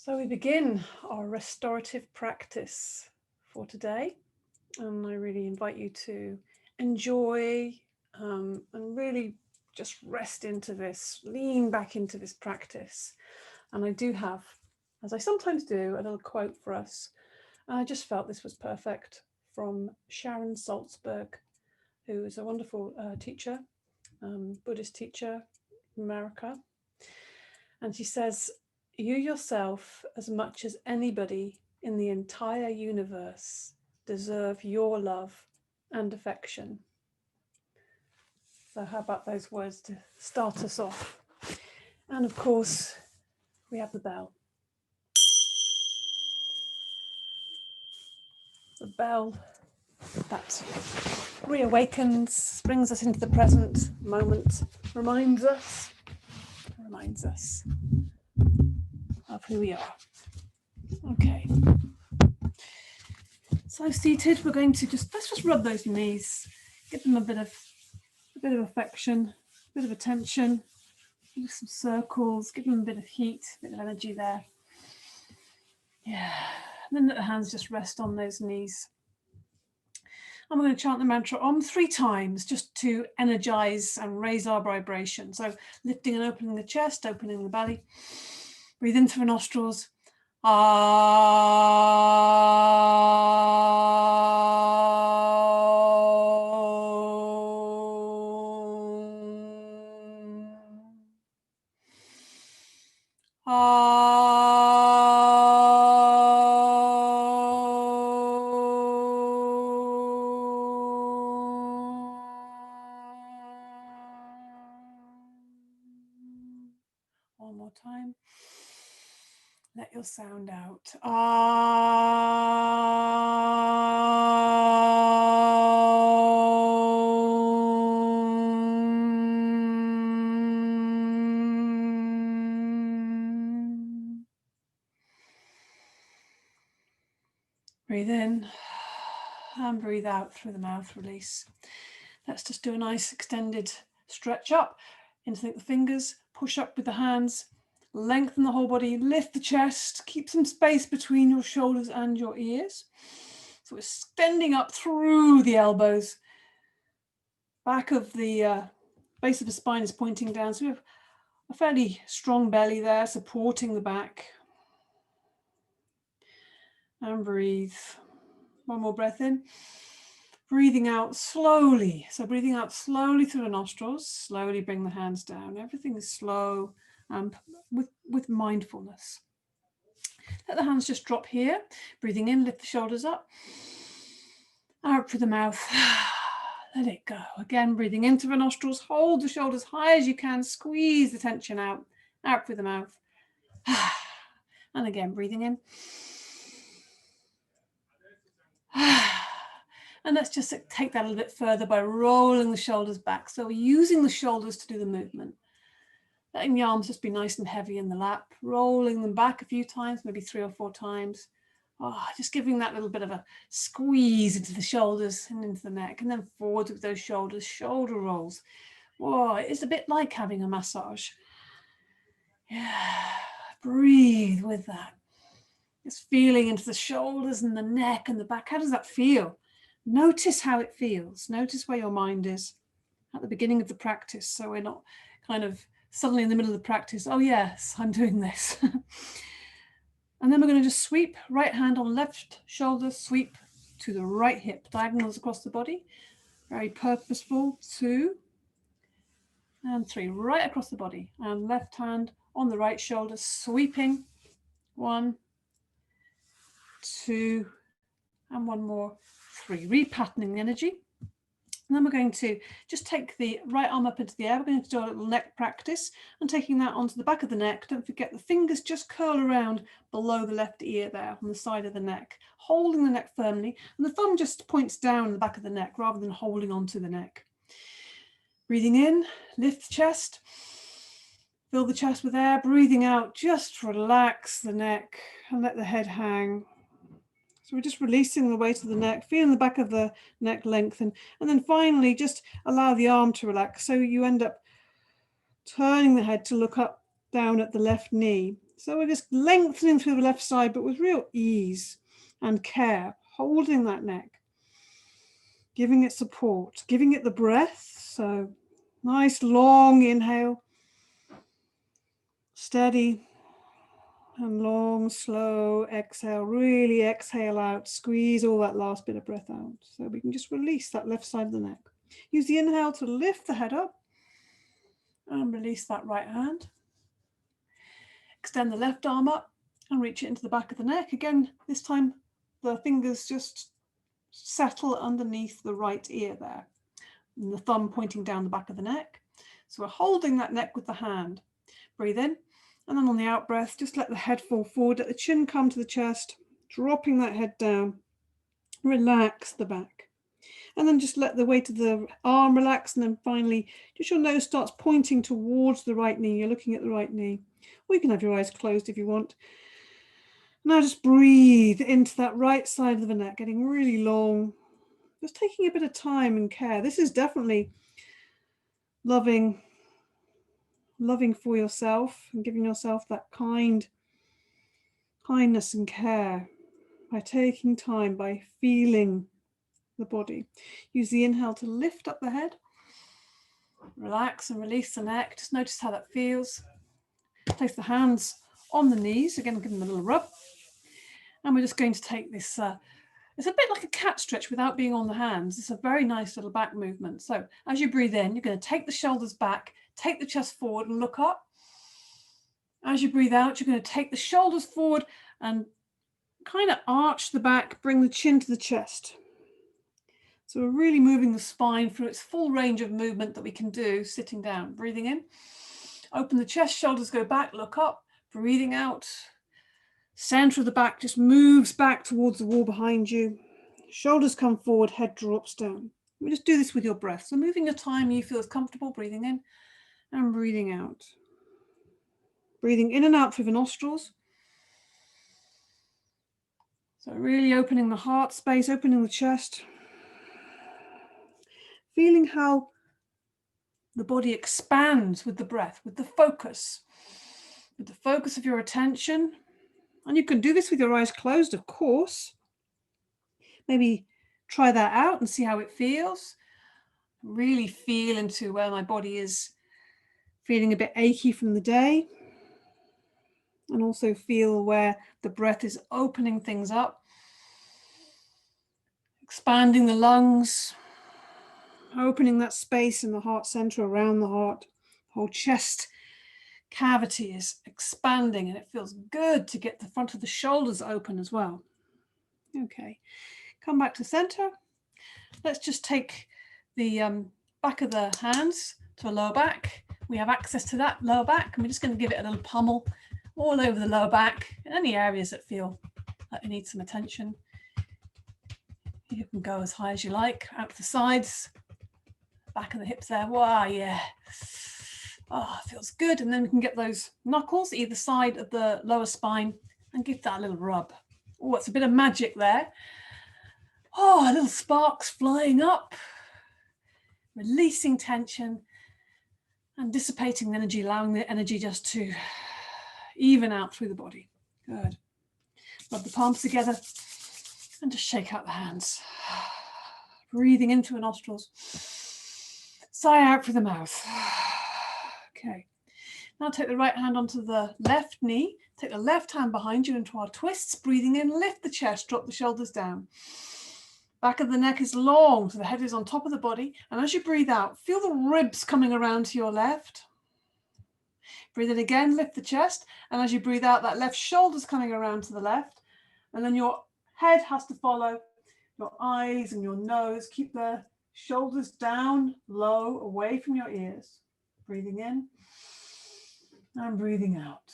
So we begin our restorative practice for today, and I really invite you to enjoy and really just rest into this, lean back into this practice. And I do have, as I sometimes do, a little quote for us. And I just felt this was perfect from Sharon Salzberg, who is a wonderful teacher, Buddhist teacher from America. And she says, "You yourself, as much as anybody in the entire universe, deserve your love and affection." So how about those words to start us off? And of course, we have the bell. The bell that reawakens, brings us into the present moment, reminds us of who we are. Okay. So seated, we're going to let's just rub those knees, give them a bit of affection, a bit of attention, do some circles, give them a bit of heat, a bit of energy there. Yeah, and then let the hands just rest on those knees. And we're going to chant the mantra Om 3 times just to energize and raise our vibration. So lifting and opening the chest, opening the belly. Breathe in through the nostrils. One more time. Let your sound out. Breathe in and breathe out through the mouth, release. Let's just do a nice extended stretch up. Interlink the fingers, push up with the hands, lengthen the whole body, lift the chest, keep some space between your shoulders and your ears. So we're extending up through the elbows. Back of the base of the spine is pointing down. So we have a fairly strong belly there, supporting the back. And breathe. One more breath in. Breathing out slowly. So breathing out slowly through the nostrils. Slowly bring the hands down. Everything is slow and with mindfulness. Let the hands just drop here. Breathing in, lift the shoulders up. Out through the mouth. Let it go. Again, breathing into the nostrils. Hold the shoulders high as you can. Squeeze the tension out. Out through the mouth. And again, breathing in. And let's just take that a little bit further by rolling the shoulders back. So we're using the shoulders to do the movement. Letting the arms just be nice and heavy in the lap. Rolling them back a few times, maybe 3 or 4 times. Just giving that little bit of a squeeze into the shoulders and into the neck. And then forward with those shoulders, shoulder rolls. Whoa, it's a bit like having a massage. Yeah, breathe with that. Just feeling into the shoulders and the neck and the back. How does that feel? Notice how it feels. Notice where your mind is at the beginning of the practice. So we're not kind of suddenly in the middle of the practice. Oh yes, I'm doing this. And then we're going to just sweep right hand on left shoulder, sweep to the right hip, diagonals across the body. Very purposeful. 2 and 3, right across the body. And left hand on the right shoulder, sweeping. 1, 2, and one more, 3. Repatterning the energy. And then we're going to just take the right arm up into the air. We're going to do a little neck practice and taking that onto the back of the neck. Don't forget the fingers just curl around below the left ear there on the side of the neck, holding the neck firmly. And the thumb just points down the back of the neck rather than holding onto the neck. Breathing in, lift the chest. Fill the chest with air. Breathing out, just relax the neck and let the head hang. So we're just releasing the weight of the neck, feeling the back of the neck lengthen. And then finally, just allow the arm to relax. So you end up turning the head to look up, down at the left knee. So we're just lengthening through the left side, but with real ease and care, holding that neck, giving it support, giving it the breath. So nice long inhale, steady and long, slow exhale. Really exhale out, squeeze all that last bit of breath out. So we can just release that left side of the neck. Use the inhale to lift the head up and release that right hand. Extend the left arm up and reach it into the back of the neck. Again, this time the fingers just settle underneath the right ear there, and the thumb pointing down the back of the neck. So we're holding that neck with the hand. Breathe in, and then on the out breath, just let the head fall forward, let the chin come to the chest, dropping that head down. Relax the back. And then just let the weight of the arm relax, and then finally, just your nose starts pointing towards the right knee. You're looking at the right knee. Or you can have your eyes closed if you want. Now just breathe into that right side of the neck, getting really long. Just taking a bit of time and care. This is definitely loving for yourself and giving yourself that kindness and care by taking time, by feeling the body. Use the inhale to lift up the head. Relax and release the neck. Just notice how that feels. Place the hands on the knees. Again, give them a little rub. And we're just going to take this, it's a bit like a cat stretch without being on the hands. It's a very nice little back movement. So as you breathe in, you're going to take the shoulders back, take the chest forward and look up. As you breathe out, you're going to take the shoulders forward and kind of arch the back, bring the chin to the chest. So we're really moving the spine through its full range of movement that we can do sitting down. Breathing in, open the chest, shoulders go back, look up, breathing out. Center of the back just moves back towards the wall behind you. Shoulders come forward, head drops down. We just do this with your breath. So moving your time you feel is comfortable, breathing in and breathing out. Breathing in and out through the nostrils. So really opening the heart space, opening the chest. Feeling how the body expands with the breath, with the focus of your attention. And you can do this with your eyes closed, of course. Maybe try that out and see how it feels. Really feel into where my body is feeling a bit achy from the day. And also feel where the breath is opening things up. Expanding the lungs. Opening that space in the heart center around the heart. The whole chest cavity is expanding, and it feels good to get the front of the shoulders open as well. Okay, come back to center. Let's just take the back of the hands to a lower back. We have access to that lower back, and we're just going to give it a little pummel all over the lower back, in any areas that feel like they need some attention. You can go as high as you like, out to the sides, back of the hips there. Wow, yeah. Oh, feels good. And then we can get those knuckles either side of the lower spine and give that a little rub. Oh, it's a bit of magic there. Oh, little sparks flying up, releasing tension and dissipating the energy, allowing the energy just to even out through the body. Good. Rub the palms together and just shake out the hands. Breathing in through the nostrils. Sigh out through the mouth. Okay. Now take the right hand onto the left knee. Take the left hand behind you into our twists. Breathing in, lift the chest, drop the shoulders down. Back of the neck is long, so the head is on top of the body. And as you breathe out, feel the ribs coming around to your left. Breathe in again, lift the chest. And as you breathe out, that left shoulder's coming around to the left. And then your head has to follow your eyes and your nose. Keep the shoulders down, low, away from your ears. Breathing in and breathing out.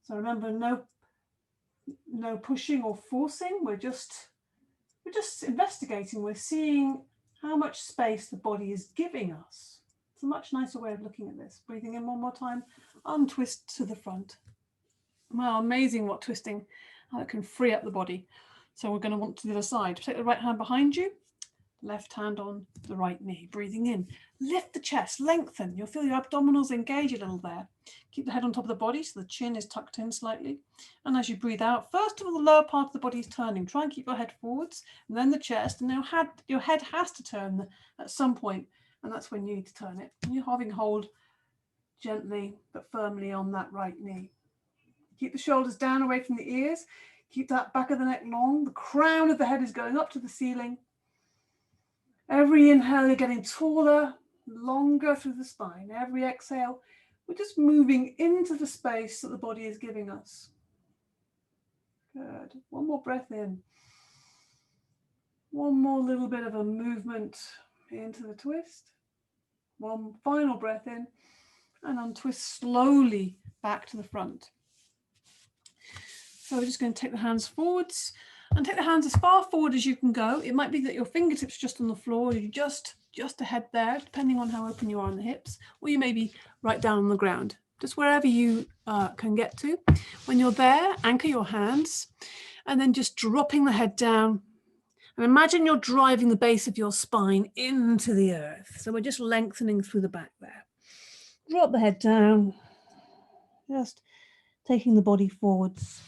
So remember, no pushing or forcing. We're just investigating. We're seeing how much space the body is giving us. It's a much nicer way of looking at this. Breathing in one more time, untwist to the front. Wow, amazing what twisting, how it can free up the body. So we're going to want to the other side. Take the right hand behind you, Left hand on the right knee, breathing in. Lift the chest, lengthen. You'll feel your abdominals engage a little there. Keep the head on top of the body so the chin is tucked in slightly. And as you breathe out, first of all, the lower part of the body is turning. Try and keep your head forwards, and then the chest. And now your head has to turn at some point, and that's when you need to turn it. And you're having hold gently but firmly on that right knee. Keep the shoulders down away from the ears. Keep that back of the neck long. The crown of the head is going up to the ceiling. Every inhale, you're getting taller, longer through the spine. Every exhale, we're just moving into the space that the body is giving us. Good. One more breath in. One more little bit of a movement into the twist. One final breath in, and untwist slowly back to the front. So we're just going to take the hands forwards and take the hands as far forward as you can go. It might be that your fingertips just on the floor, or you just ahead there, depending on how open you are on the hips, or you may be right down on the ground, just wherever you can get to. When you're there, anchor your hands and then just dropping the head down. And imagine you're driving the base of your spine into the earth. So we're just lengthening through the back there. Drop the head down, just taking the body forwards.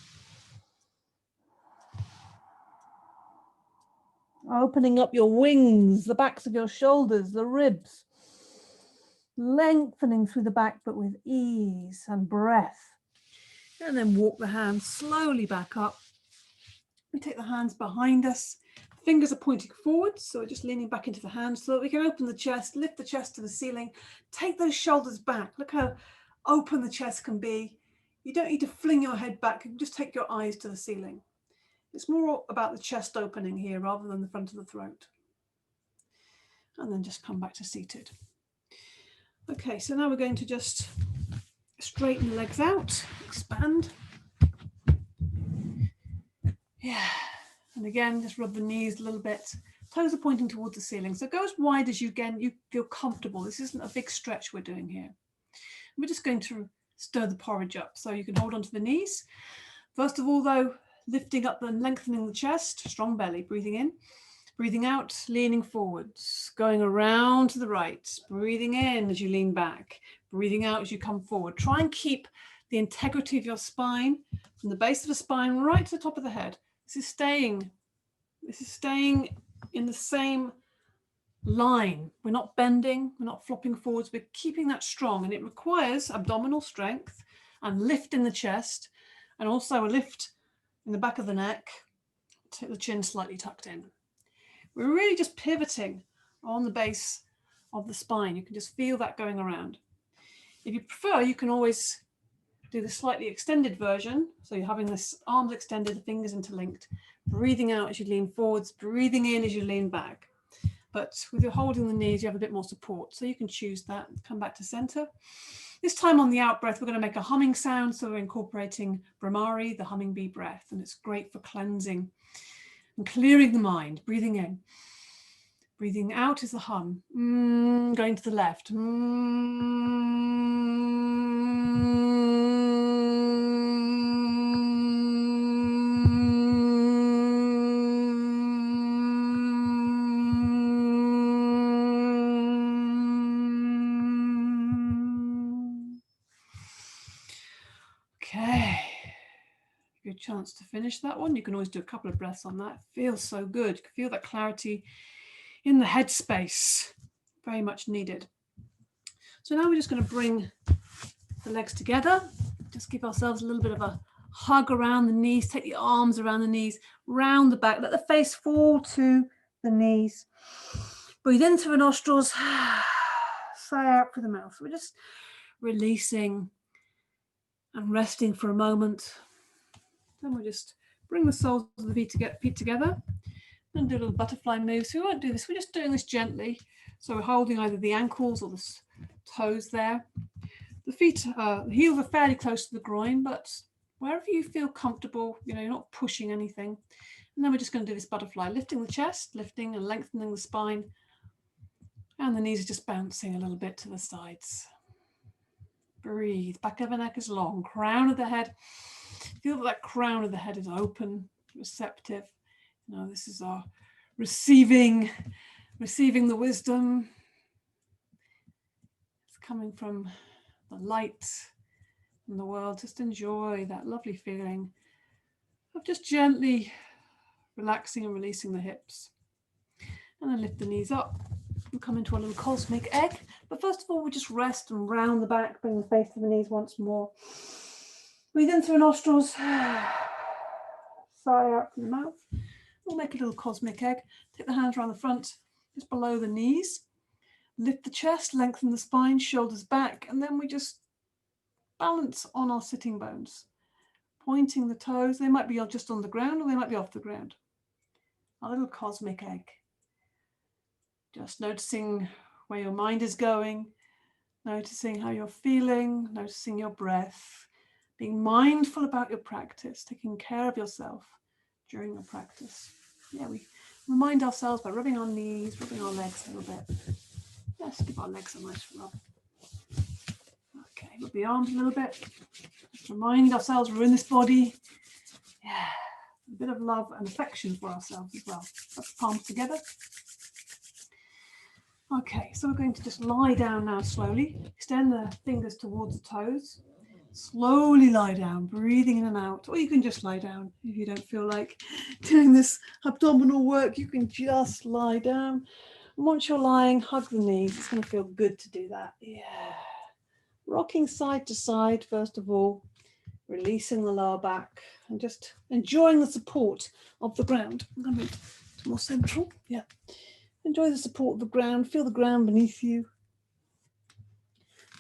Opening up your wings, the backs of your shoulders, the ribs. Lengthening through the back, but with ease and breath. And then walk the hands slowly back up. We take the hands behind us. Fingers are pointing forwards, so we're just leaning back into the hands so that we can open the chest, lift the chest to the ceiling. Take those shoulders back. Look how open the chest can be. You don't need to fling your head back. You can just take your eyes to the ceiling. It's more about the chest opening here rather than the front of the throat. And then just come back to seated. Okay, so now we're going to just straighten the legs out, expand. Yeah, and again, just rub the knees a little bit. Toes are pointing towards the ceiling. So go as wide as you feel comfortable. This isn't a big stretch we're doing here. We're just going to stir the porridge up. So you can hold onto the knees. First of all, though, lifting up and lengthening the chest, strong belly, breathing in, breathing out, leaning forwards, going around to the right, breathing in as you lean back, breathing out as you come forward. Try and keep the integrity of your spine from the base of the spine right to the top of the head. This is staying in the same line. We're not bending, we're not flopping forwards, we're keeping that strong, and it requires abdominal strength and lift in the chest, and also a lift in the back of the neck, take the chin slightly tucked in. We're really just pivoting on the base of the spine. You can just feel that going around. If you prefer, you can always do the slightly extended version. So you're having this arms extended, the fingers interlinked, breathing out as you lean forwards, breathing in as you lean back. But with your holding the knees, you have a bit more support. So you can choose that, come back to center. This time on the out breath, we're going to make a humming sound. So we're incorporating Brahmari, the humming bee breath, and it's great for cleansing and clearing the mind. Breathing in. Breathing out is the hum. Going to the left. Okay. Good chance to finish that one. You can always do a couple of breaths on that. It feels so good. You can feel that clarity in the head space. Very much needed. So now we're just going to bring the legs together. Just give ourselves a little bit of a hug around the knees. Take the arms around the knees, round the back. Let the face fall to the knees. Breathe in through the nostrils. Sigh out through the mouth. We're just releasing and resting for a moment. Then we'll just bring the soles of the feet together and do a little butterfly move. So we won't do this. We're just doing this gently. So we're holding either the ankles or the toes there. The feet, the heels are fairly close to the groin, but wherever you feel comfortable, you're not pushing anything. And then we're just going to do this butterfly, lifting the chest, lifting and lengthening the spine. And the knees are just bouncing a little bit to the sides. Breathe. Back of the neck is long. Crown of the head. Feel that crown of the head is open, receptive. This is our receiving receiving the wisdom. It's coming from the light in the world. Just enjoy that lovely feeling of just gently relaxing and releasing the hips. And then lift the knees up and come into a little cosmic egg. But first of all, we just rest and round the back, bring the face to the knees once more. Breathe in through the nostrils, sigh out from the mouth. We'll make a little cosmic egg. Take the hands around the front, just below the knees. Lift the chest, lengthen the spine, shoulders back, and then we just balance on our sitting bones. Pointing the toes, they might be just on the ground or they might be off the ground. Our little cosmic egg. Just noticing where your mind is going, noticing how you're feeling, noticing your breath, being mindful about your practice, taking care of yourself during your practice. Yeah, we remind ourselves by rubbing our knees, rubbing our legs a little bit. Yes, give our legs a nice rub. Okay, rub the arms a little bit. Just remind ourselves we're in this body. Yeah, a bit of love and affection for ourselves as well. Put the palms together. Okay, so we're going to just lie down now slowly. Extend the fingers towards the toes. Slowly lie down, breathing in and out. Or you can just lie down if you don't feel like doing this abdominal work. You can just lie down. And once you're lying, hug the knees. It's going to feel good to do that. Yeah. Rocking side to side, first of all. Releasing the lower back and just enjoying the support of the ground. I'm going to move to more central. Yeah. Enjoy the support of the ground. Feel the ground beneath you.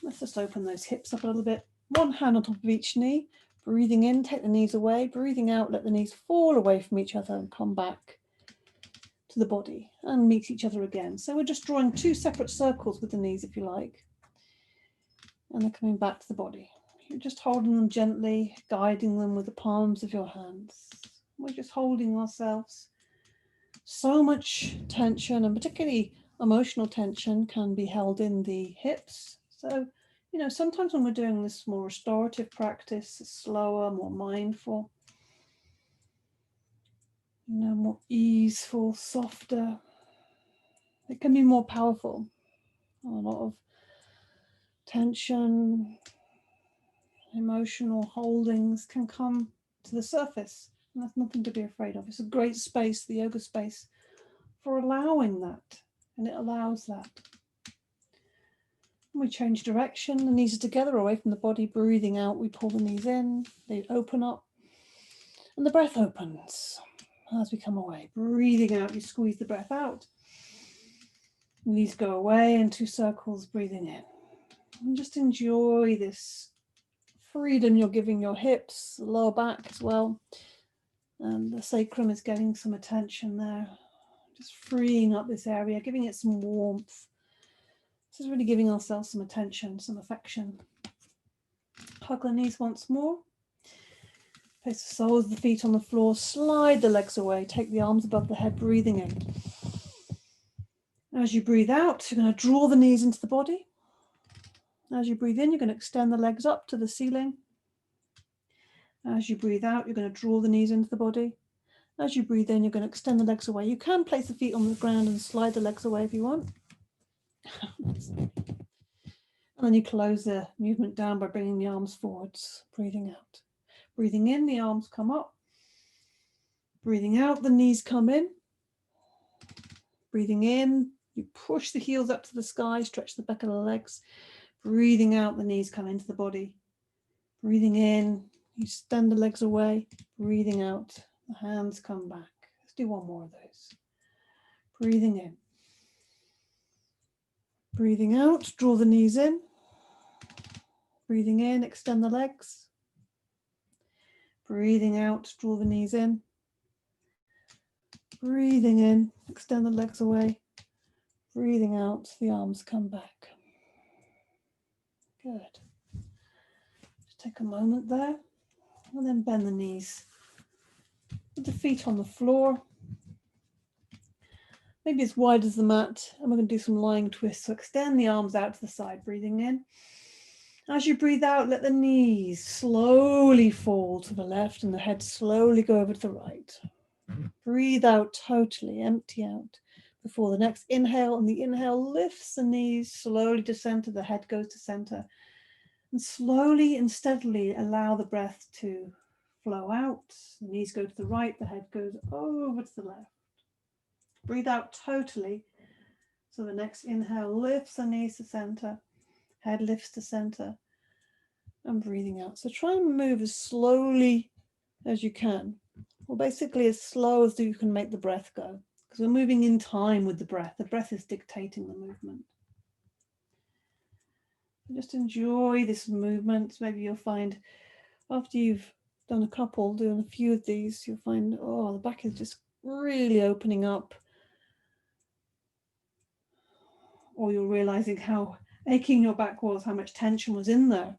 Let's just open those hips up a little bit. One hand on top of each knee. Breathing in, take the knees away. Breathing out, let the knees fall away from each other and come back to the body and meet each other again. So we're just drawing two separate circles with the knees, if you like. And they're coming back to the body. You're just holding them gently, guiding them with the palms of your hands. We're just holding ourselves. So much tension, and particularly emotional tension, can be held in the hips. So, you know, sometimes when we're doing this more restorative practice, slower, more mindful, you know, more easeful, softer, it can be more powerful. A lot of tension, emotional holdings can come to the surface. And that's nothing to be afraid of. It's a great space, the yoga space, for allowing that. And it allows that. And we change direction. The knees are together, away from the body. Breathing out, we pull the knees in. They open up. And the breath opens as we come away. Breathing out, you squeeze the breath out. Knees go away in two circles, breathing in. And just enjoy this freedom you're giving your hips, the lower back as well. And the sacrum is getting some attention there. Just freeing up this area, giving it some warmth. This is really giving ourselves some attention, some affection. Hug the knees once more. Place the soles of the feet on the floor. Slide the legs away. Take the arms above the head, breathing in. As you breathe out, you're going to draw the knees into the body. As you breathe in, you're going to extend the legs up to the ceiling. As you breathe out, you're going to draw the knees into the body. As you breathe in, you're going to extend the legs away. You can place the feet on the ground and slide the legs away if you want. And then you close the movement down by bringing the arms forwards, breathing out. Breathing in, the arms come up. Breathing out, the knees come in. Breathing in, you push the heels up to the sky, stretch the back of the legs. Breathing out, the knees come into the body. Breathing in, you extend the legs away. Breathing out, the hands come back. Let's do one more of those. Breathing in. Breathing out, draw the knees in. Breathing in, extend the legs. Breathing out, draw the knees in. Breathing in, extend the legs away. Breathing out, the arms come back. Good. Just take a moment there and then bend the knees. Put the feet on the floor. Maybe as wide as the mat, and we're going to do some lying twists. So extend the arms out to the side, breathing in. As you breathe out, let the knees slowly fall to the left and the head slowly go over to the right. Breathe out totally, empty out. before the next inhale, and the inhale lifts the knees slowly to center, the head goes to center, and slowly and steadily allow the breath to flow out. The knees go to the right, the head goes over to the left. Breathe out totally. So the next inhale lifts the knees to center, head lifts to center, and breathing out. So try and move as slowly as you can, or basically as slow as you can make the breath go, because we're moving in time with the breath. The breath is dictating the movement. Just enjoy this movement. Maybe you'll find after you've done a couple, doing a few of these, you'll find, oh, the back is just really opening up. Or you're realizing how aching your back was, how much tension was in there.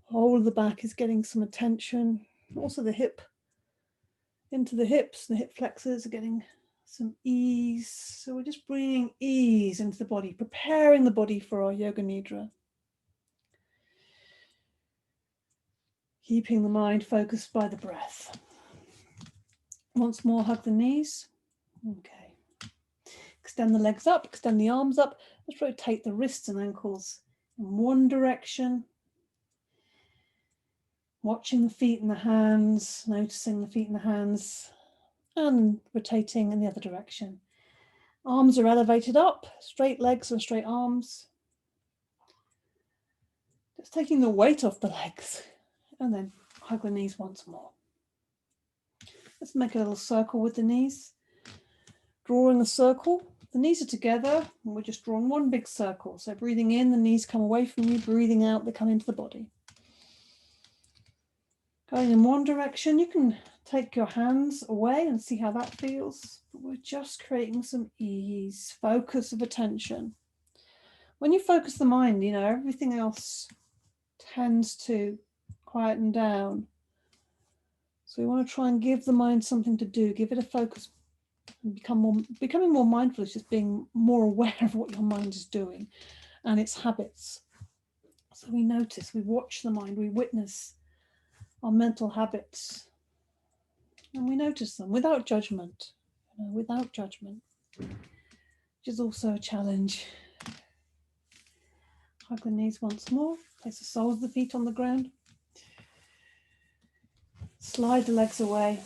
Whole of the back is getting some attention. Also the hip, into the hips, the hip flexors are getting some ease. So we're just bringing ease into the body, preparing the body for our Yoga Nidra. Keeping the mind focused by the breath. Once more, hug the knees. Okay. Extend the legs up, extend the arms up. Let's rotate the wrists and ankles in one direction. Watching the feet and the hands, noticing the feet and the hands, and rotating in the other direction. Arms are elevated up, straight legs and straight arms. Just taking the weight off the legs, and then hug the knees once more. Let's make a little circle with the knees. Drawing a circle, the knees are together, and we're just drawing one big circle. So breathing in, the knees come away from you, breathing out, they come into the body. Going in one direction, you can take your hands away and see how that feels. But we're just creating some ease, focus of attention. When you focus the mind, everything else tends to quieten down. So we want to try and give the mind something to do, give it a focus, and becoming more mindful is just being more aware of what your mind is doing and its habits. So we notice, we watch the mind, we witness our mental habits, and we notice them without judgment, which is also a challenge. Hug the knees once more, place the soles of the feet on the ground. Slide the legs away.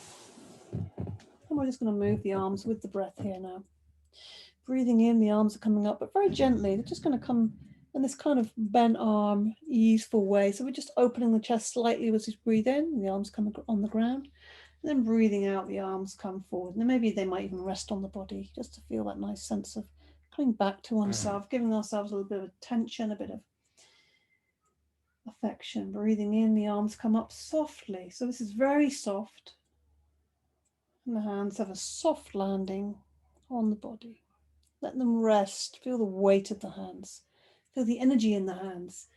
And we're just going to move the arms with the breath here now. Breathing in, the arms are coming up, but very gently. They're just going to come in this kind of bent arm, easeful way. So we're just opening the chest slightly as we breathe in, and the arms come on the ground. And then breathing out, the arms come forward. And then maybe they might even rest on the body, just to feel that nice sense of coming back to oneself, giving ourselves a little bit of attention, a bit of affection. Breathing in, the arms come up softly. So this is very soft. And the hands have a soft landing on the body. Let them rest. Feel the weight of the hands. Feel the energy in the hands.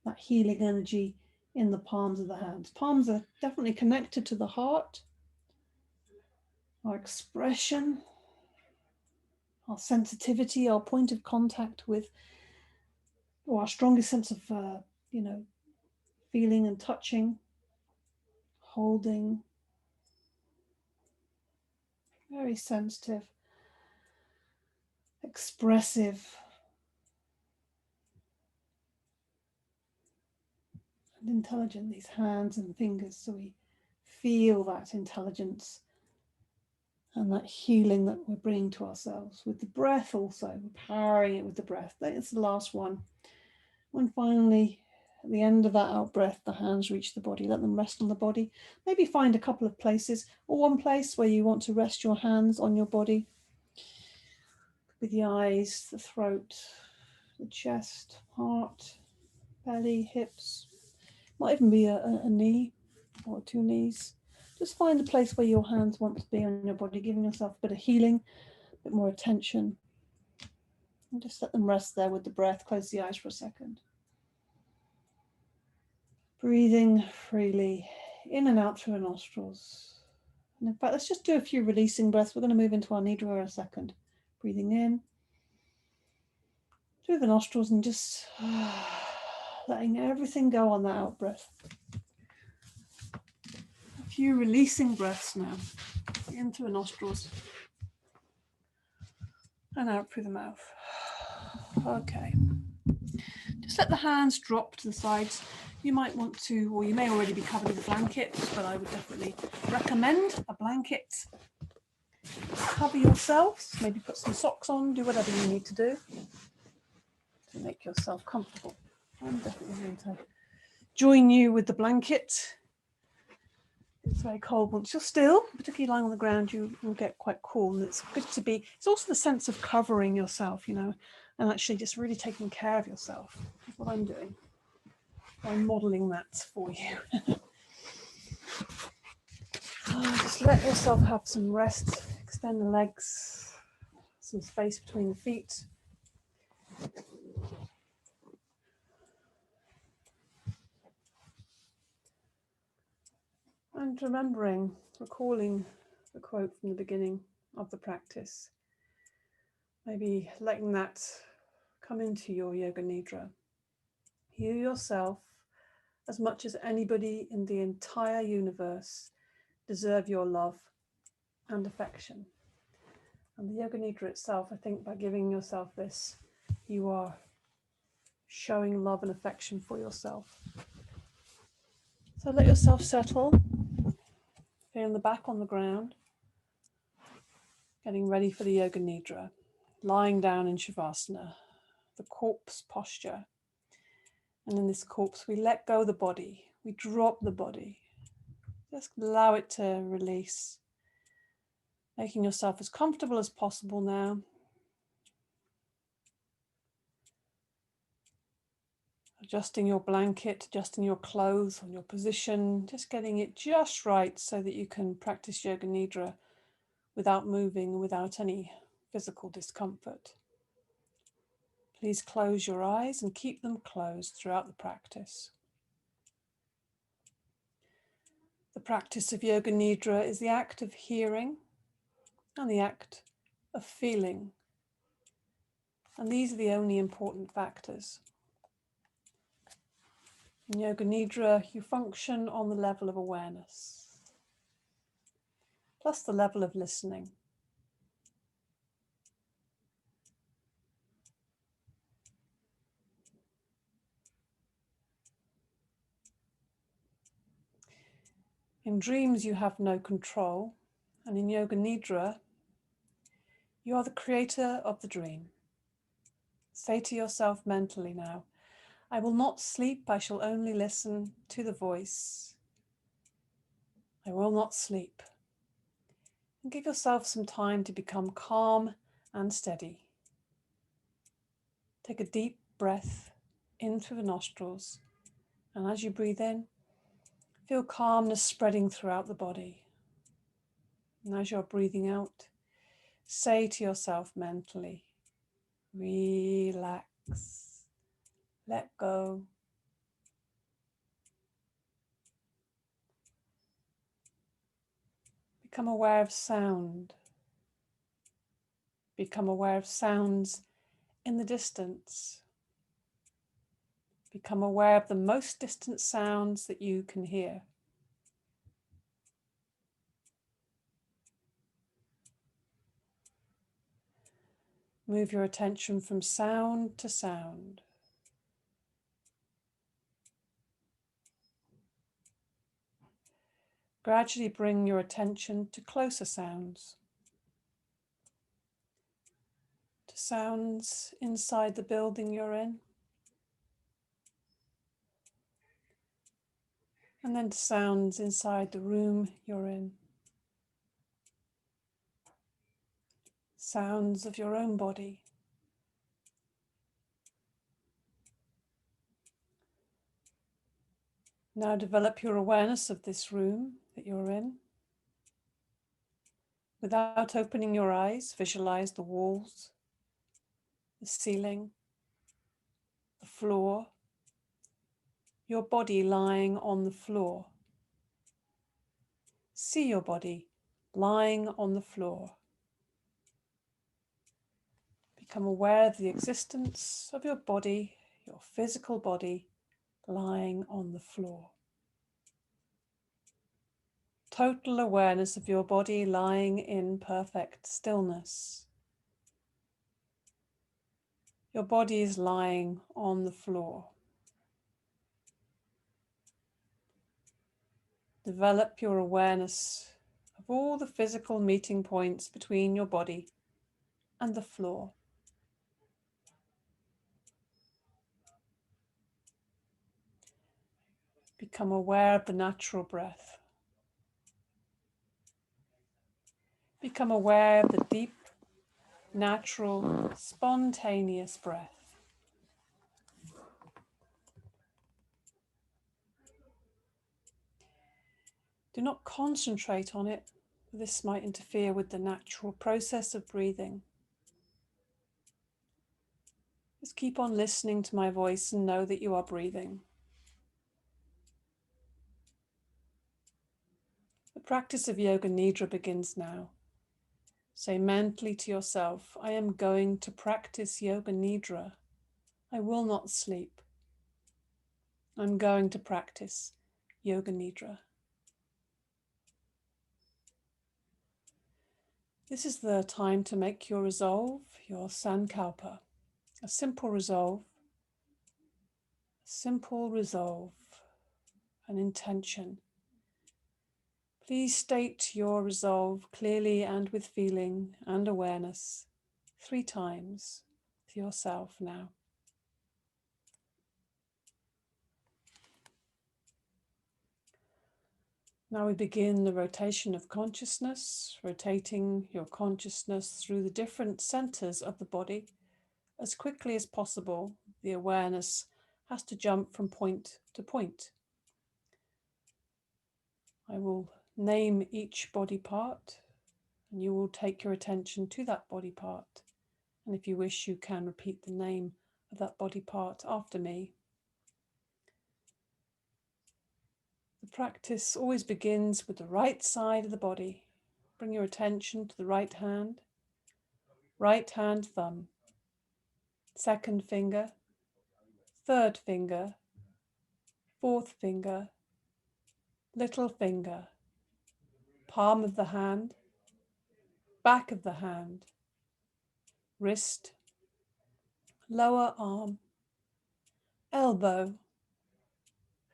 That healing energy in the palms of the hands. Palms are definitely connected to the heart. Our expression, our sensitivity, our point of contact with, or our strongest sense of, feeling and touching, holding. Very sensitive, expressive, and intelligent, these hands and fingers. So we feel that intelligence and that healing that we're bringing to ourselves. With the breath also, we're powering it with the breath. That's the last one. And finally, at the end of that out breath, the hands reach the body. Let them rest on the body. Maybe find a couple of places, or one place where you want to rest your hands on your body. With the eyes, the throat, the chest, heart, belly, hips. Might even be a knee or two knees. Just find a place where your hands want to be on your body, giving yourself a bit of healing, a bit more attention. And just let them rest there with the breath. Close the eyes for a second. Breathing freely in and out through the nostrils. And in fact, let's just do a few releasing breaths. We're going to move into our Nidra in a second. Breathing in through the nostrils and just letting everything go on that out breath. A few releasing breaths now. In through the nostrils. and out through the mouth. Okay. Just let the hands drop to the sides. You might want to, or you may already be covered with a blanket, but I would definitely recommend a blanket. Cover yourselves, maybe put some socks on, do whatever you need to do to make yourself comfortable. I'm definitely going to join you with the blanket. It's very cold once you're still, particularly lying on the ground, you will get quite cool. And it's good to be, it's also the sense of covering yourself, you know, and actually just really taking care of yourself. That's what I'm doing. I'm modeling that for you. Just let yourself have some rest, extend the legs, some space between the feet. And remembering, recalling the quote from the beginning of the practice. Maybe letting that come into your Yoga Nidra. You yourself, as much as anybody in the entire universe, deserve your love and affection. And the Yoga Nidra itself, I think by giving yourself this, you are showing love and affection for yourself. So let yourself settle, feeling the back on the ground, getting ready for the Yoga Nidra, lying down in Shavasana, the corpse posture. And in this corpse, we let go of the body, we drop the body, just allow it to release, making yourself as comfortable as possible now. Adjusting your blanket, adjusting your clothes on your position, just getting it just right so that you can practice Yoga Nidra without moving and without any physical discomfort. Please close your eyes and keep them closed throughout the practice. The practice of Yoga Nidra is the act of hearing and the act of feeling. And these are the only important factors. In Yoga Nidra, you function on the level of awareness, plus the level of listening. In dreams, you have no control, and in Yoga Nidra, you are the creator of the dream. Say to yourself mentally now, I will not sleep, I shall only listen to the voice. I will not sleep. And give yourself some time to become calm and steady. Take a deep breath in through the nostrils, and as you breathe in, feel calmness spreading throughout the body. And as you're breathing out, say to yourself mentally, relax, let go. Become aware of sound. Become aware of sounds in the distance. Become aware of the most distant sounds that you can hear. Move your attention from sound to sound. Gradually bring your attention to closer sounds, to sounds inside the building you're in, and then to sounds inside the room you're in. Sounds of your own body. Now develop your awareness of this room that you're in. Without opening your eyes, visualize the walls, the ceiling, the floor, your body lying on the floor. See your body lying on the floor. Become aware of the existence of your body, your physical body, lying on the floor. Total awareness of your body lying in perfect stillness. Your body is lying on the floor. Develop your awareness of all the physical meeting points between your body and the floor. Become aware of the natural breath. Become aware of the deep, natural, spontaneous breath. Do not concentrate on it. This might interfere with the natural process of breathing. Just keep on listening to my voice and know that you are breathing. The practice of Yoga Nidra begins now. Say mentally to yourself, I am going to practice Yoga Nidra. I will not sleep. I'm going to practice Yoga Nidra. This is the time to make your resolve, your sankalpa. A simple resolve, an intention. Please state your resolve clearly and with feeling and awareness 3 times to yourself now. Now we begin the rotation of consciousness, rotating your consciousness through the different centers of the body. As quickly as possible, the awareness has to jump from point to point. I will name each body part, and you will take your attention to that body part. And if you wish, you can repeat the name of that body part after me. The practice always begins with the right side of the body. Bring your attention to the right hand thumb, second finger, third finger, fourth finger, little finger, palm of the hand, back of the hand, wrist, lower arm, elbow,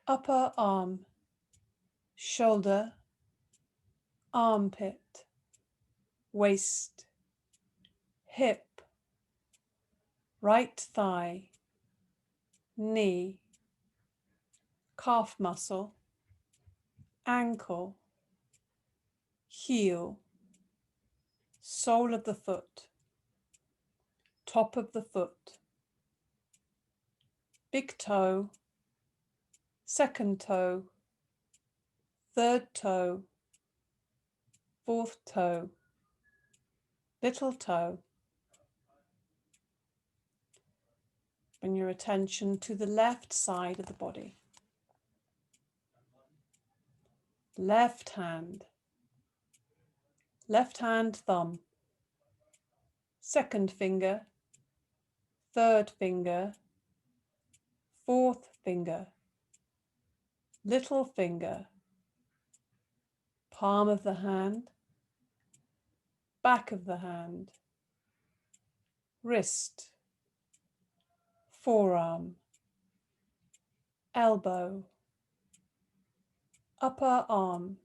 upper arm, shoulder, armpit, waist, hip, right thigh, knee, calf muscle, ankle, heel, sole of the foot, top of the foot, big toe, second toe, third toe, fourth toe, little toe. Bring your attention to the left side of the body. Left hand thumb, second finger, third finger, fourth finger, little finger, palm of the hand, back of the hand, wrist, forearm, elbow, upper arm,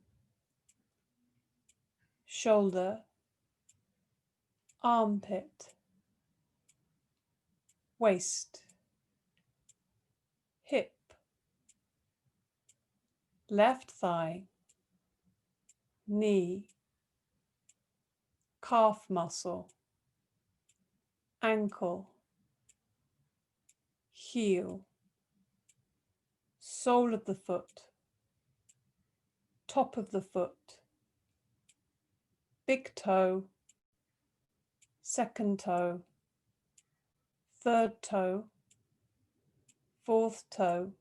shoulder, armpit, waist, hip, left thigh, knee, calf muscle, ankle, heel, sole of the foot, top of the foot, big toe, second toe, third toe, fourth toe,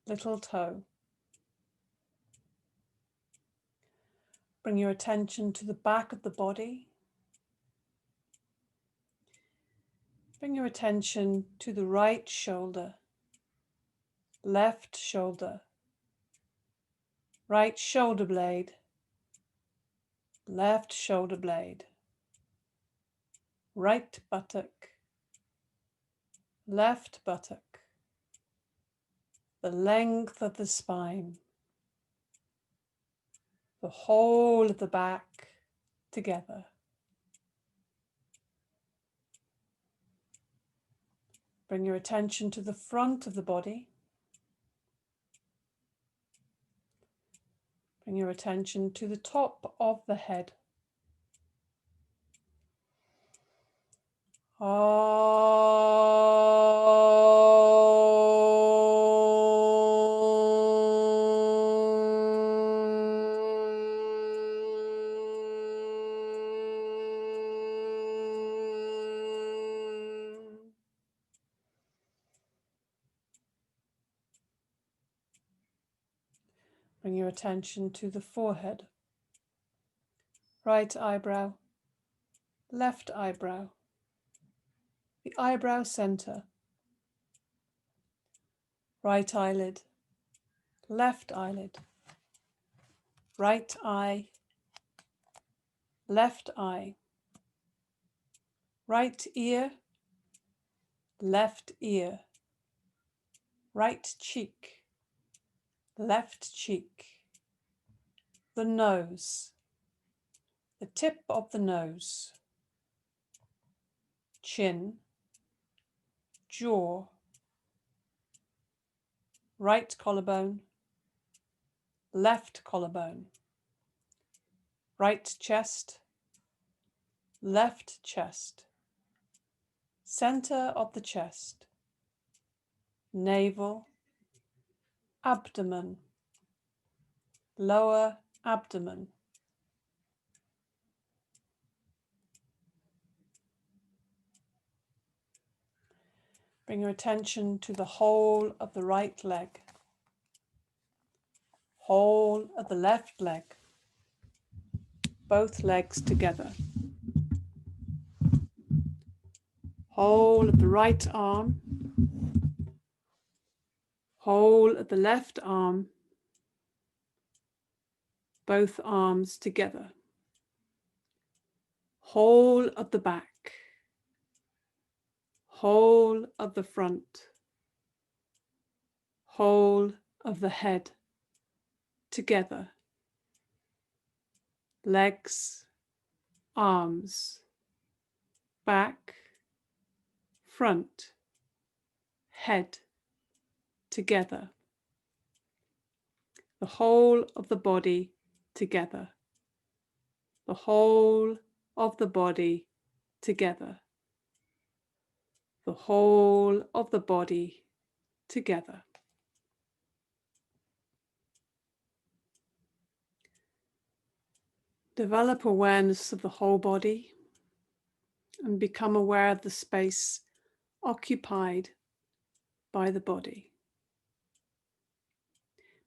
little toe. Bring your attention to the back of the body. Bring your attention to the right shoulder, left shoulder, right shoulder blade, left shoulder blade, right buttock, left buttock, the length of the spine, the whole of the back together. Bring your attention to the front of the body. Bring your attention to the top of the head. Bring your attention to the forehead. Right eyebrow, left eyebrow, the eyebrow center, right eyelid, left eyelid, right eye, left eye, right ear, left ear, right cheek, left cheek, the nose, the tip of the nose, chin, jaw, right collarbone, left collarbone, right chest, left chest, center of the chest, navel, abdomen, lower abdomen. Bring your attention to the whole of the right leg, whole of the left leg, both legs together, whole of the right arm, whole of the left arm, both arms together, whole of the back, whole of the front, whole of the head together, legs, arms, back, front, head together, the whole of the body together, the whole of the body together, the whole of the body together. Develop awareness of the whole body and become aware of the space occupied by the body.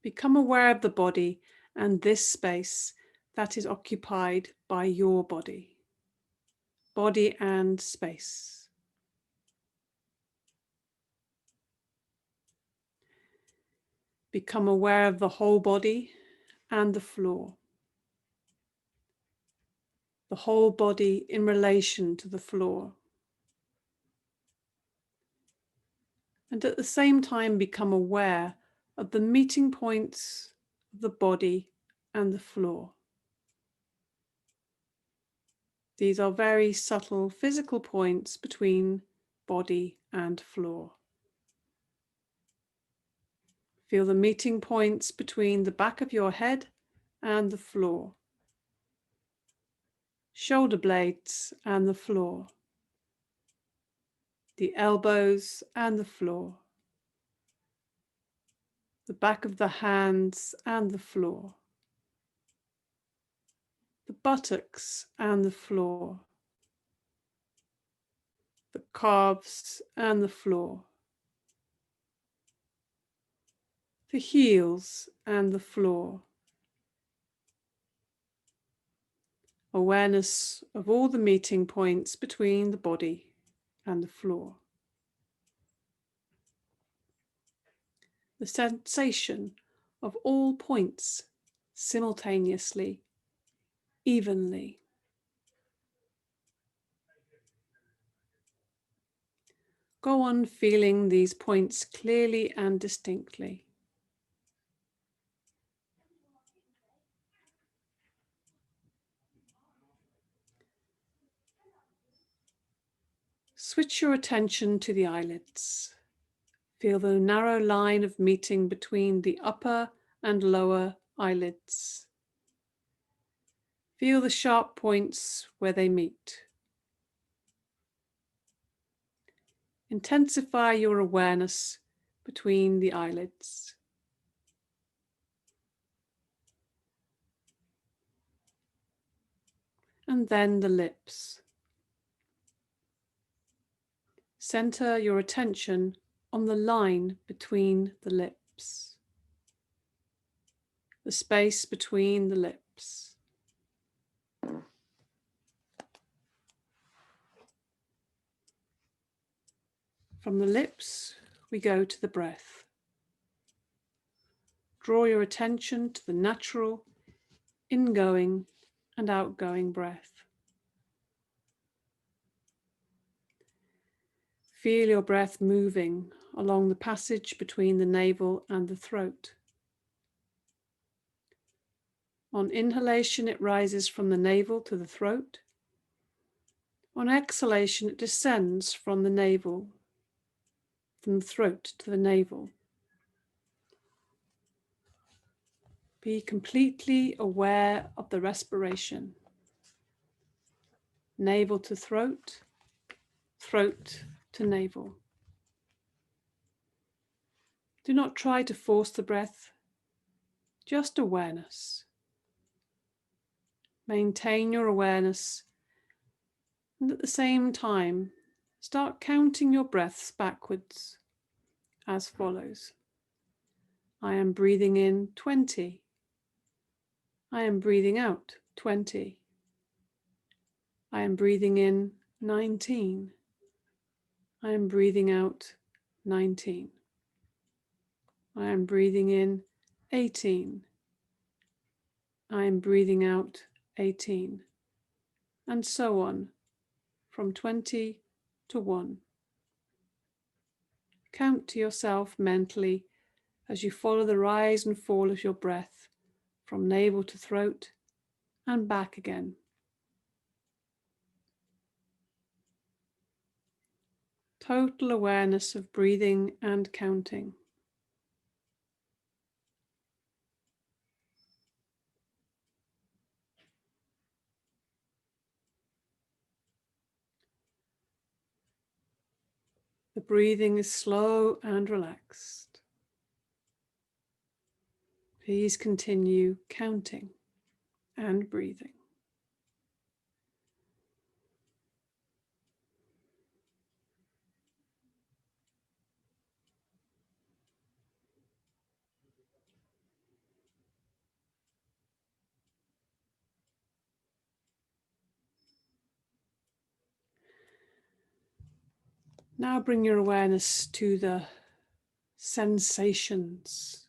Become aware of the body and this space that is occupied by your body. Body and space. Become aware of the whole body and the floor. The whole body in relation to the floor. And at the same time become aware of the meeting points of the body and the floor. These are very subtle physical points between body and floor. Feel the meeting points between the back of your head and the floor, shoulder blades and the floor, the elbows and the floor, the back of the hands and the floor, the buttocks and the floor, the calves and the floor, the heels and the floor. Awareness of all the meeting points between the body and the floor. The sensation of all points simultaneously, evenly. Go on feeling these points clearly and distinctly. Switch your attention to the eyelids. Feel the narrow line of meeting between the upper and lower eyelids. Feel the sharp points where they meet. Intensify your awareness between the eyelids. And then the lips. Center your attention on the line between the lips, the space between the lips. From the lips, we go to the breath. Draw your attention to the natural ingoing and outgoing breath. Feel your breath moving along the passage between the navel and the throat. On inhalation, it rises from the navel to the throat. On exhalation, it descends from the navel, from the throat to the navel. Be completely aware of the respiration. Navel to throat, throat to navel. Do not try to force the breath, just awareness. Maintain your awareness, and at the same time, start counting your breaths backwards as follows. I am breathing in 20. I am breathing out 20. I am breathing in 19. I am breathing out 19. I am breathing in 18. I am breathing out 18. And so on, from 20 to 1. Count to yourself mentally as you follow the rise and fall of your breath from navel to throat and back again. Total awareness of breathing and counting. The breathing is slow and relaxed. Please continue counting and breathing. Now bring your awareness to the sensations.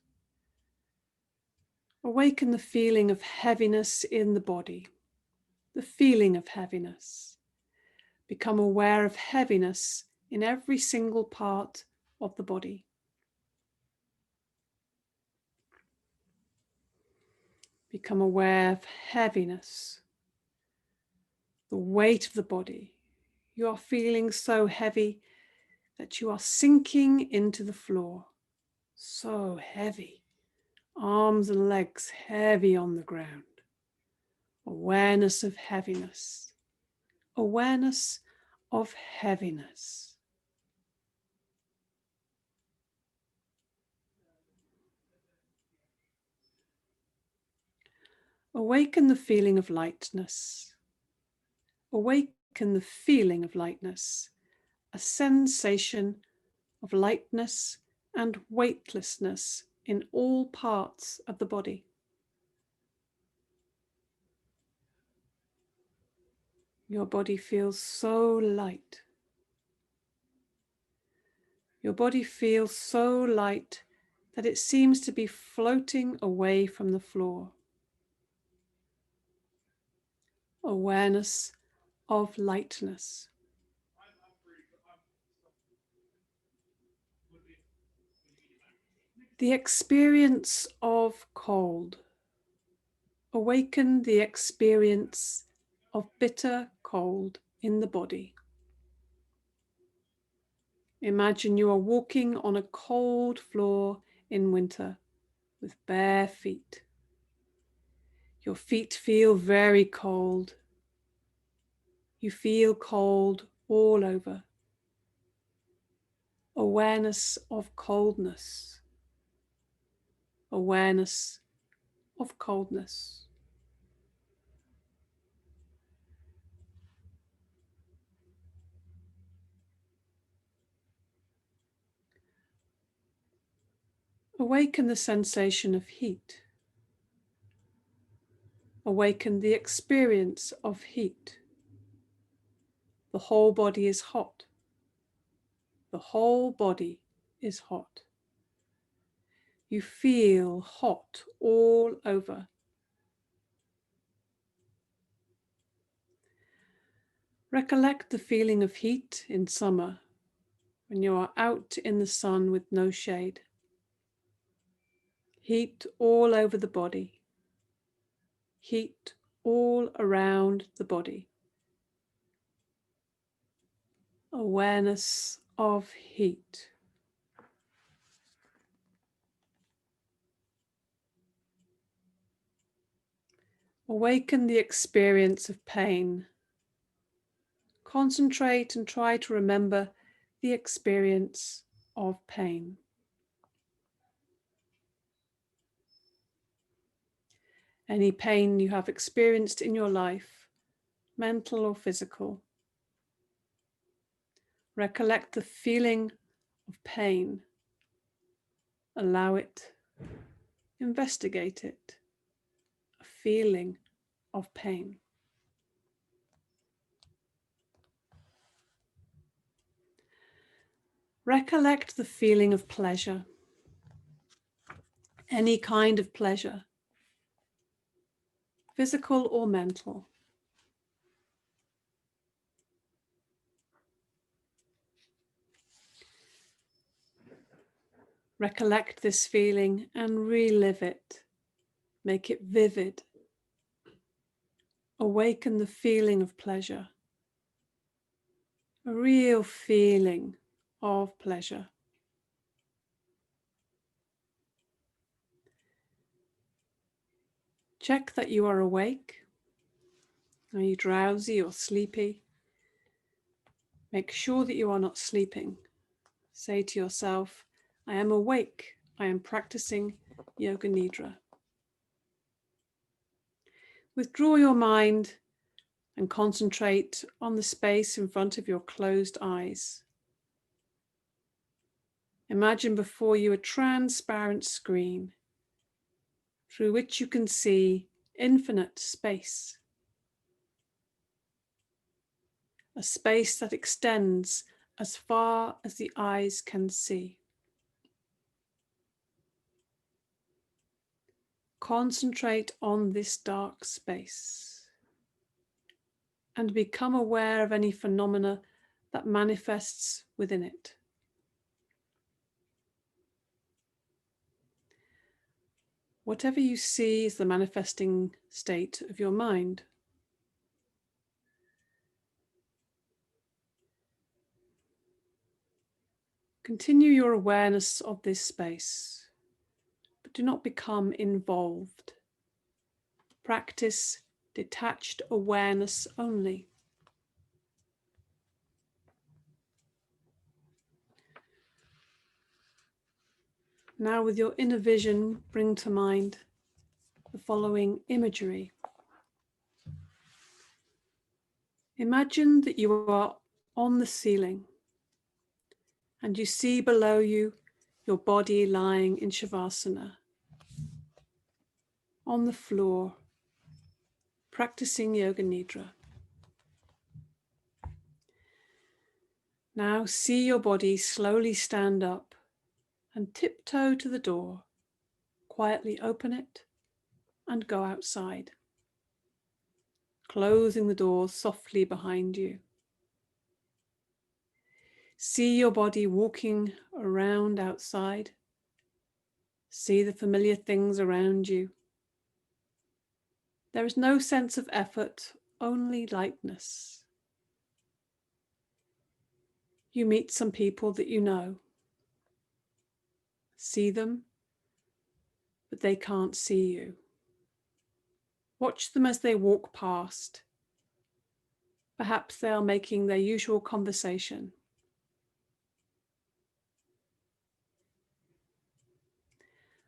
Awaken the feeling of heaviness in the body, the feeling of heaviness. Become aware of heaviness in every single part of the body. Become aware of heaviness, the weight of the body. You are feeling so heavy that you are sinking into the floor. So heavy. Arms and legs heavy on the ground. Awareness of heaviness. Awareness of heaviness. Awaken the feeling of lightness. Awaken the feeling of lightness, a sensation of lightness and weightlessness in all parts of the body. Your body feels so light. Your body feels so light that it seems to be floating away from the floor. Awareness of lightness. The experience of cold. Awaken the experience of bitter cold in the body. Imagine you are walking on a cold floor in winter with bare feet. Your feet feel very cold. You feel cold all over. Awareness of coldness. Awareness of coldness. Awaken the sensation of heat. Awaken the experience of heat. The whole body is hot. The whole body is hot. You feel hot all over. Recollect the feeling of heat in summer when you are out in the sun with no shade. Heat all over the body. Heat all around the body. Awareness of heat. Awaken the experience of pain. Concentrate and try to remember the experience of pain. Any pain you have experienced in your life, mental or physical. Recollect the feeling of pain. Allow it. Investigate it. A feeling of pain. Recollect the feeling of pleasure. Any kind of pleasure, physical or mental. Recollect this feeling and relive it. Make it vivid. Awaken the feeling of pleasure. A real feeling of pleasure. Check that you are awake. Are you drowsy or sleepy? Make sure that you are not sleeping. Say to yourself, I am awake. I am practicing Yoga Nidra. Withdraw your mind and concentrate on the space in front of your closed eyes. Imagine before you a transparent screen through which you can see infinite space. A space that extends as far as the eyes can see. Concentrate on this dark space and become aware of any phenomena that manifests within it. Whatever you see is the manifesting state of your mind. Continue your awareness of this space, but do not become involved. Practice detached awareness only. Now, with your inner vision, bring to mind the following imagery. Imagine that you are on the ceiling and you see below you your body lying in Shavasana on the floor, practicing Yoga Nidra. Now see your body slowly stand up and tiptoe to the door, quietly open it and go outside, closing the door softly behind you. See your body walking around outside, See the familiar things around you. There is no sense of effort, only lightness. You meet some people that you know. See them, but they can't see you. Watch them as they walk past. Perhaps they are making their usual conversation.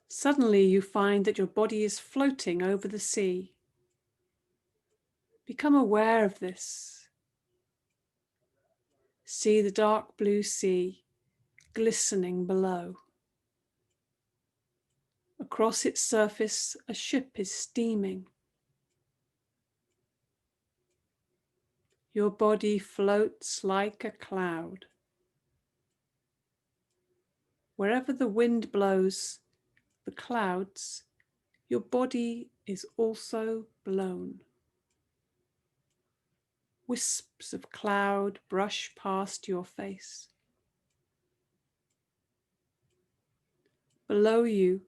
Suddenly you find that your body is floating over the sea. Become aware of this. See the dark blue sea glistening below. Across its surface, a ship is steaming. Your body floats like a cloud. Wherever the wind blows the clouds, your body is also blown. Wisps of cloud brush past your face. Below you,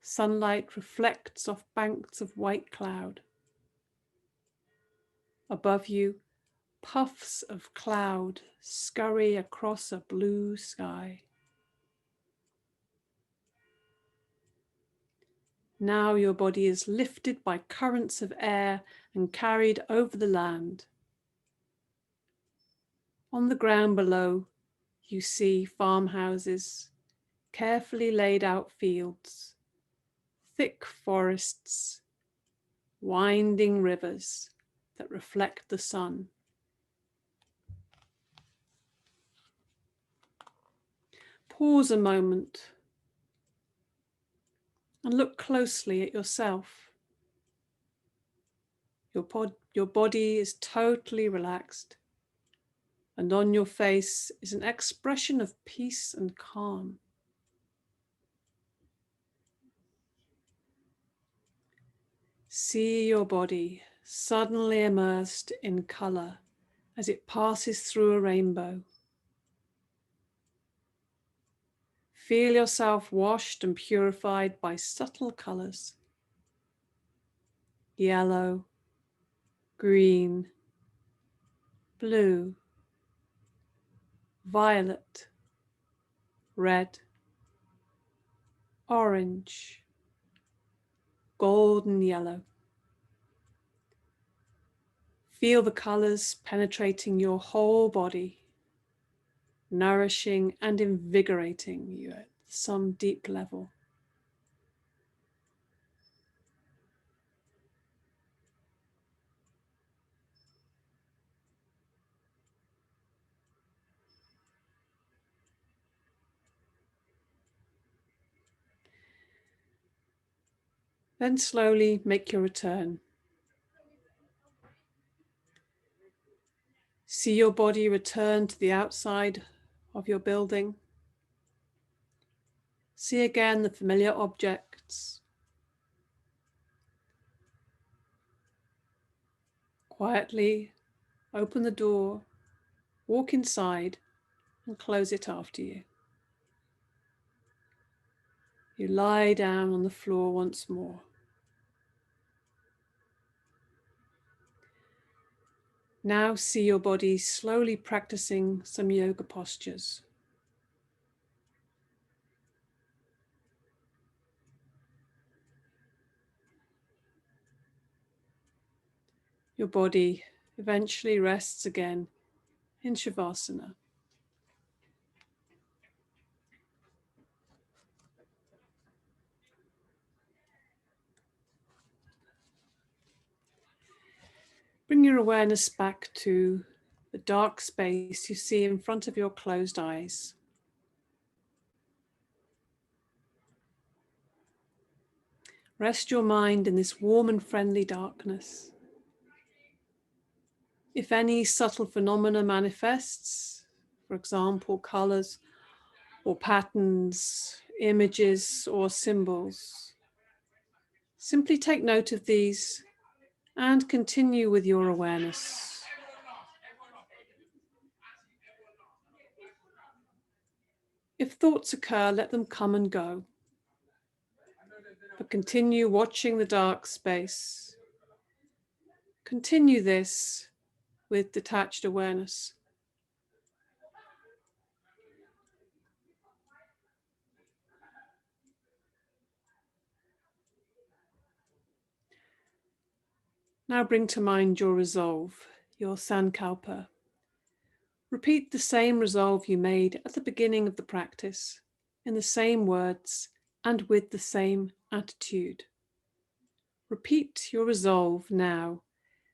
sunlight reflects off banks of white cloud. Above you, puffs of cloud scurry across a blue sky. Now your body is lifted by currents of air and carried over the land. On the ground below, you see farmhouses, carefully laid out fields, thick forests, winding rivers that reflect the sun. Pause a moment and look closely at yourself. Your body is totally relaxed, and on your face is an expression of peace and calm. See your body suddenly immersed in color as it passes through a rainbow. Feel yourself washed and purified by subtle colors: yellow, green, blue, violet, red, orange, golden yellow. Feel the colors penetrating your whole body, nourishing and invigorating you at some deep level. Then slowly make your return. See your body return to the outside of your building. See again the familiar objects. Quietly open the door, walk inside, and close it after you. You lie down on the floor once more. Now see your body slowly practicing some yoga postures. Your body eventually rests again in Shavasana. Bring your awareness back to the dark space you see in front of your closed eyes. Rest your mind in this warm and friendly darkness. If any subtle phenomena manifests, for example, colors or patterns, images or symbols, simply take note of these and continue with your awareness. If thoughts occur, let them come and go. but continue watching the dark space. Continue this with detached awareness. Now bring to mind your resolve, your sankalpa. Repeat the same resolve you made at the beginning of the practice, in the same words and with the same attitude. Repeat your resolve now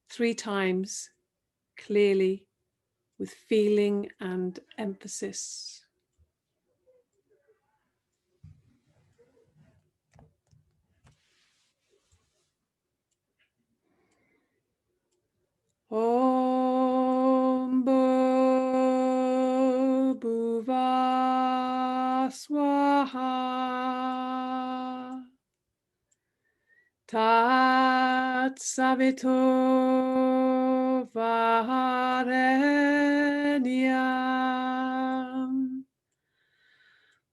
3 times, clearly, with feeling and emphasis. Om Bhuva Swaha Tat Savito Varenyam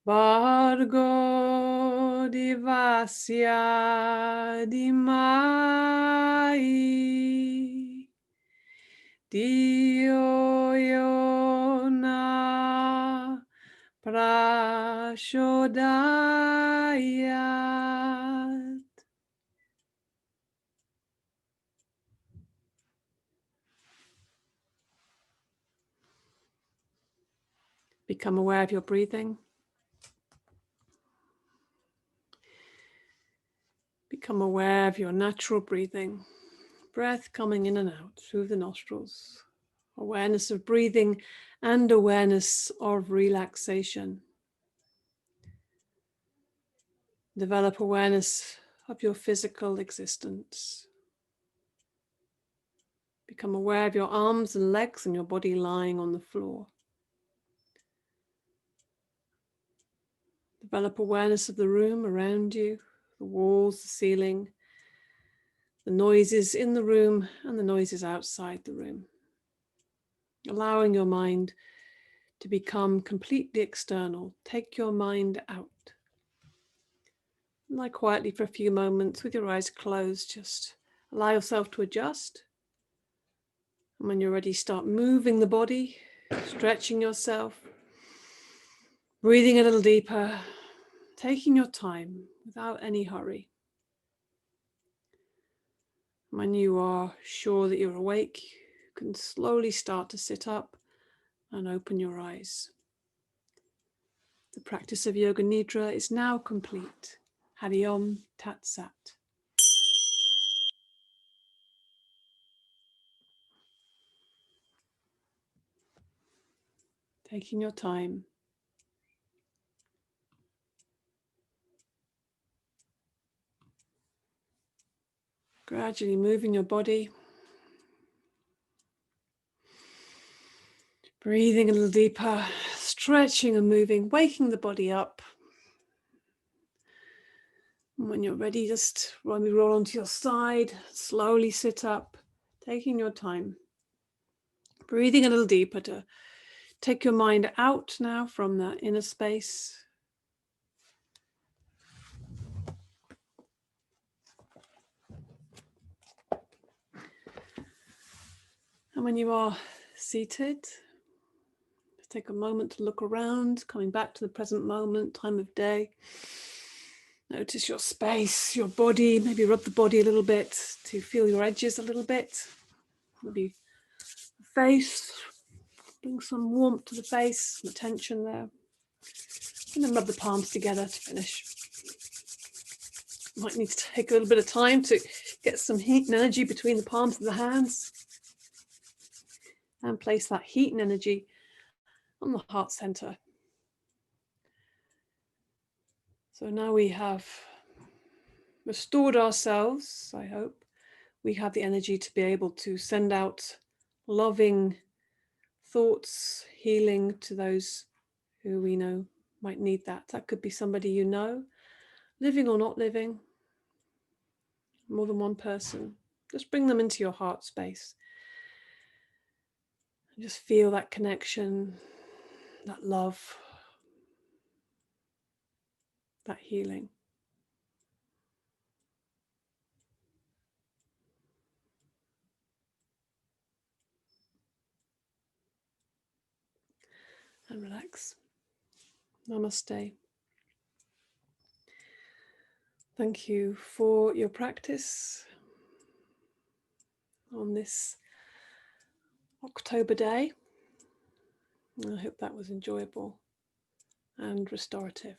Bargo Divasya Dimai Dio Yona Prashodayat. Become aware of your breathing. Become aware of your natural breathing. Breath coming in and out through the nostrils. Awareness of breathing and awareness of relaxation. Develop awareness of your physical existence. Become aware of your arms and legs and your body lying on the floor. Develop awareness of the room around you, the walls, the ceiling, the noises in the room and the noises outside the room. Allowing your mind to become completely external. Take your mind out. Lie quietly for a few moments with your eyes closed. Just allow yourself to adjust. And when you're ready, start moving the body, stretching yourself, breathing a little deeper, taking your time without any hurry. When you are sure that you're awake, you can slowly start to sit up and open your eyes. The practice of Yoga Nidra is now complete. Hari Om Tat Sat. Taking your time. Gradually moving your body. Breathing a little deeper, stretching and moving, waking the body up. And when you're ready, just roll onto your side, slowly sit up, taking your time. Breathing a little deeper to take your mind out now from that inner space. And when you are seated, take a moment to look around, coming back to the present moment, time of day. Notice your space, your body, maybe rub the body a little bit to feel your edges a little bit. Maybe the face, bring some warmth to the face, some attention there. And then rub the palms together to finish. You might need to take a little bit of time to get some heat and energy between the palms of the hands. And place that heat and energy on the heart center. So now we have restored ourselves, I hope. We have the energy to be able to send out loving thoughts, healing to those who we know might need that. That could be somebody you know, living or not living, more than one person. Just bring them into your heart space. And just feel that connection, that love, that healing. and relax. Namaste. Thank you for your practice on this October day. I hope that was enjoyable and restorative.